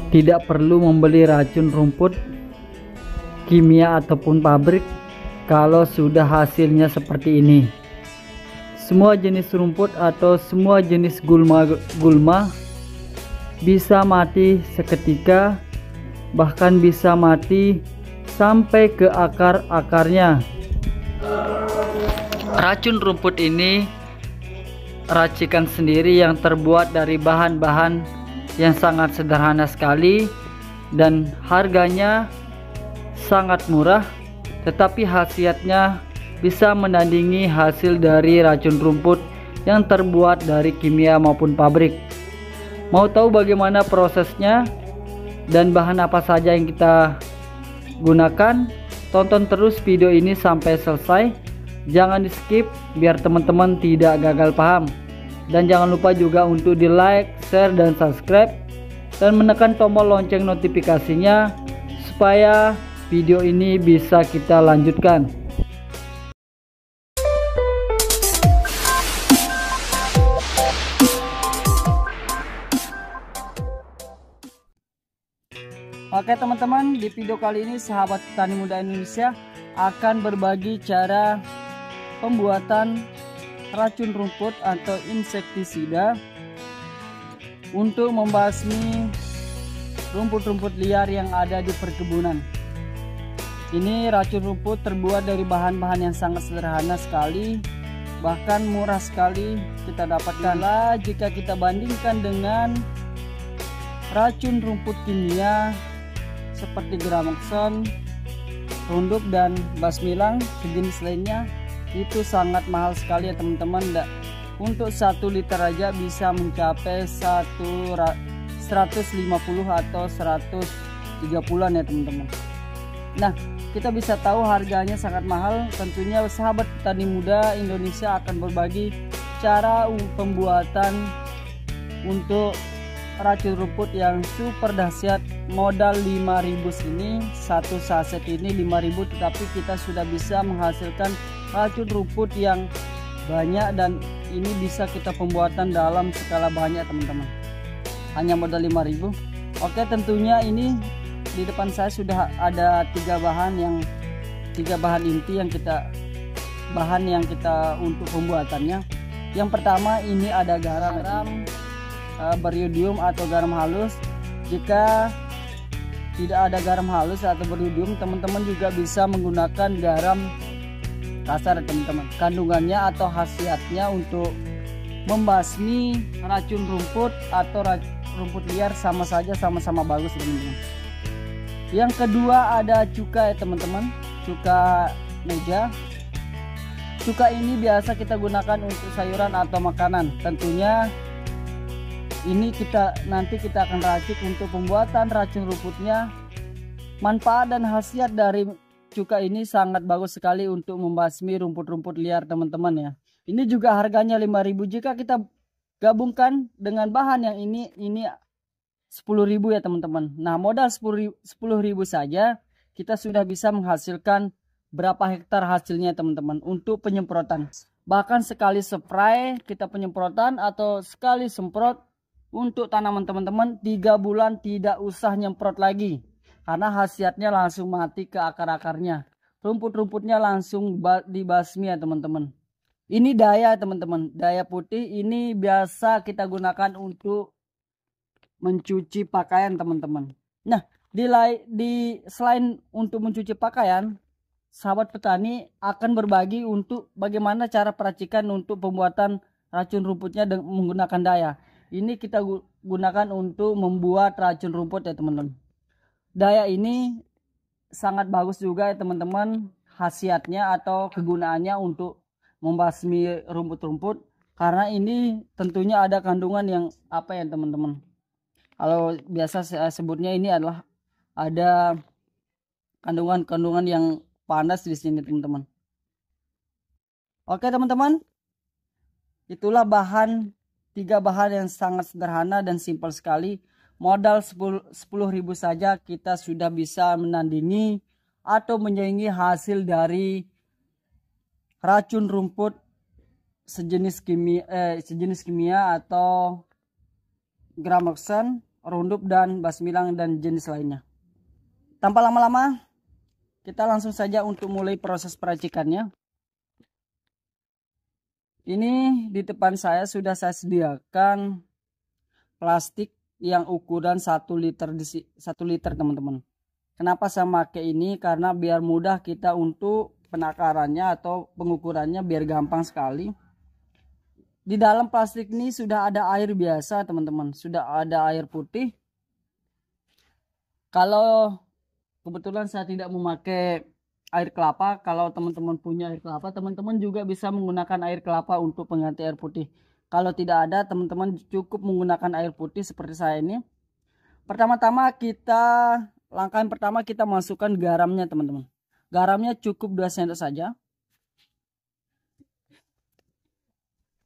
tidak perlu membeli racun rumput kimia ataupun pabrik kalau sudah hasilnya seperti ini. Semua jenis rumput atau semua jenis gulma bisa mati seketika, bahkan bisa mati sampai ke akar-akarnya. Racun rumput ini racikan sendiri yang terbuat dari bahan-bahan yang sangat sederhana sekali dan harganya sangat murah, tetapi khasiatnya bisa menandingi hasil dari racun rumput yang terbuat dari kimia maupun pabrik. Mau tahu bagaimana prosesnya dan bahan apa saja yang kita gunakan? Tonton terus video ini sampai selesai, jangan di skip biar teman-teman tidak gagal paham. Dan jangan lupa juga untuk di like, share, dan subscribe, dan menekan tombol lonceng notifikasinya supaya video ini bisa kita lanjutkan. Oke teman-teman, di video kali ini sahabat petani muda Indonesia akan berbagi cara pembuatan racun rumput atau insektisida untuk membasmi rumput-rumput liar yang ada di perkebunan. Ini racun rumput terbuat dari bahan-bahan yang sangat sederhana sekali, bahkan murah sekali kita dapatkan. Jika kita bandingkan dengan racun rumput kimia seperti Gramoxone, Roundup, dan Basmilang sejenis lainnya, itu sangat mahal sekali ya teman-teman. Untuk 1 liter aja bisa mencapai 150 atau 130-an ya teman-teman. Nah, kita bisa tahu harganya sangat mahal. Tentunya sahabat petani muda Indonesia akan berbagi cara pembuatan untuk racun rumput yang super dahsyat. Modal 5.000 ini, satu saset ini 5.000, tetapi kita sudah bisa menghasilkan racun rumput yang banyak, dan ini bisa kita pembuatan dalam skala banyak teman-teman, hanya modal 5.000. Oke, tentunya ini di depan saya sudah ada tiga bahan inti yang kita untuk pembuatannya. Yang pertama ini ada garam beriodium atau garam halus. Jika tidak ada garam halus atau beriodium, teman-teman juga bisa menggunakan garam kasar teman-teman. Kandungannya atau khasiatnya untuk membasmi racun rumput atau rumput liar sama saja, sama-sama bagus teman-teman. Yang kedua ada cuka ya teman-teman, cuka meja. Cuka ini biasa kita gunakan untuk sayuran atau makanan. Tentunya ini nanti kita akan racik untuk pembuatan racun rumputnya. Manfaat dan khasiat dari cuka ini sangat bagus sekali untuk membasmi rumput-rumput liar teman-teman ya. Ini juga harganya 5.000. Jika kita gabungkan dengan bahan yang ini 10.000 ya teman-teman. Nah, modal 10.000 saja kita sudah bisa menghasilkan berapa hektar hasilnya teman-teman untuk penyemprotan. Bahkan sekali spray kita penyemprotan atau sekali semprot untuk tanaman teman-teman 3 bulan tidak usah nyemprot lagi, karena khasiatnya langsung mati ke akar-akarnya. Rumput-rumputnya langsung dibasmi ya teman-teman. Ini daya teman-teman, daya putih ini biasa kita gunakan untuk mencuci pakaian teman-teman. Nah, selain untuk mencuci pakaian, sahabat petani akan berbagi untuk bagaimana cara peracikan untuk pembuatan racun rumputnya menggunakan daya. Ini kita gunakan untuk membuat racun rumput ya teman-teman. Daya ini sangat bagus juga ya teman-teman, khasiatnya atau kegunaannya untuk membasmi rumput-rumput, karena ini tentunya ada kandungan yang apa ya teman-teman. Kalau biasa saya sebutnya ini adalah ada kandungan-kandungan yang panas di sini teman-teman. Oke teman-teman, itulah 3 bahan yang sangat sederhana dan simpel sekali. Modal 10.000 saja kita sudah bisa menandingi atau menyaingi hasil dari racun rumput sejenis kimia atau Gramoxone, Roundup dan basmilang dan jenis lainnya. Tanpa lama-lama, kita langsung saja untuk mulai proses peracikannya. Ini di depan saya sudah saya sediakan plastik yang ukuran 1 liter teman-teman. Kenapa saya pakai ini? Karena biar mudah kita untuk penakarannya atau pengukurannya, biar gampang sekali. Di dalam plastik ini sudah ada air biasa teman-teman, sudah ada air putih. Kalau kebetulan saya tidak memakai air kelapa, kalau teman-teman punya air kelapa, teman-teman juga bisa menggunakan air kelapa untuk pengganti air putih. Kalau tidak ada, teman-teman cukup menggunakan air putih seperti saya ini. Langkah yang pertama kita masukkan garamnya teman-teman. Garamnya cukup 2 sendok saja.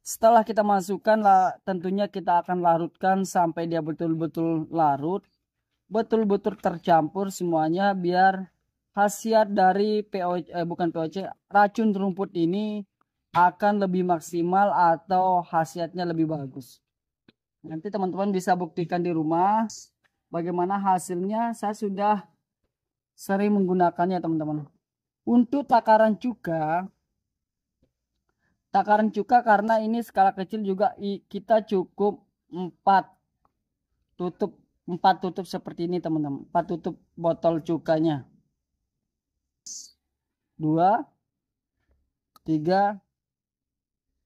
Setelah kita masukkan, tentunya kita akan larutkan sampai dia betul-betul larut. Betul-betul tercampur semuanya, biar khasiat dari racun rumput ini akan lebih maksimal atau khasiatnya lebih bagus. Nanti teman-teman bisa buktikan di rumah bagaimana hasilnya. Saya sudah sering menggunakannya teman-teman. Untuk takaran cuka karena ini skala kecil juga, kita cukup 4 tutup seperti ini teman-teman. 4 tutup botol cukanya. 2, 3,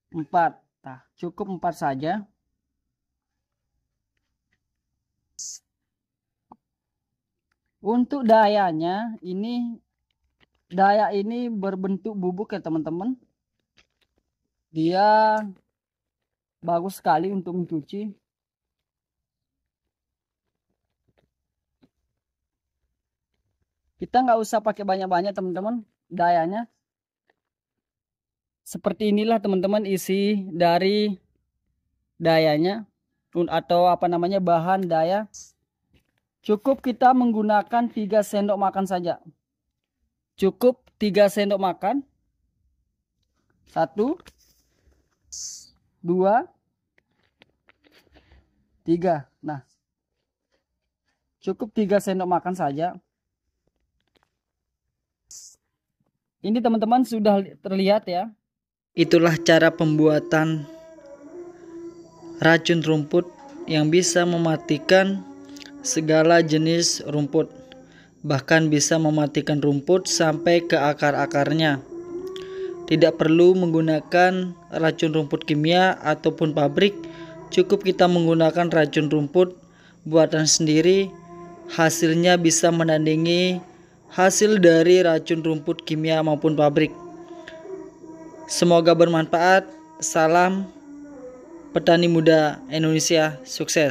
4. Nah, cukup 4 saja. Untuk daya ini berbentuk bubuk ya teman-teman. Dia bagus sekali untuk mencuci. Kita nggak usah pakai banyak-banyak teman-teman dayanya. Seperti inilah teman-teman isi dari dayanya atau bahan daya. Cukup kita menggunakan 3 sendok makan saja. Cukup 3 sendok makan. 1, 2, 3. Nah, cukup 3 sendok makan saja. Ini teman-teman sudah terlihat ya. Itulah cara pembuatan racun rumput yang bisa mematikan segala jenis rumput. Bahkan bisa mematikan rumput sampai ke akar-akarnya. Tidak perlu menggunakan racun rumput kimia ataupun pabrik. Cukup kita menggunakan racun rumput buatan sendiri. Hasilnya bisa menandingi hasil dari racun rumput kimia maupun pabrik. Semoga bermanfaat. Salam petani muda Indonesia, sukses.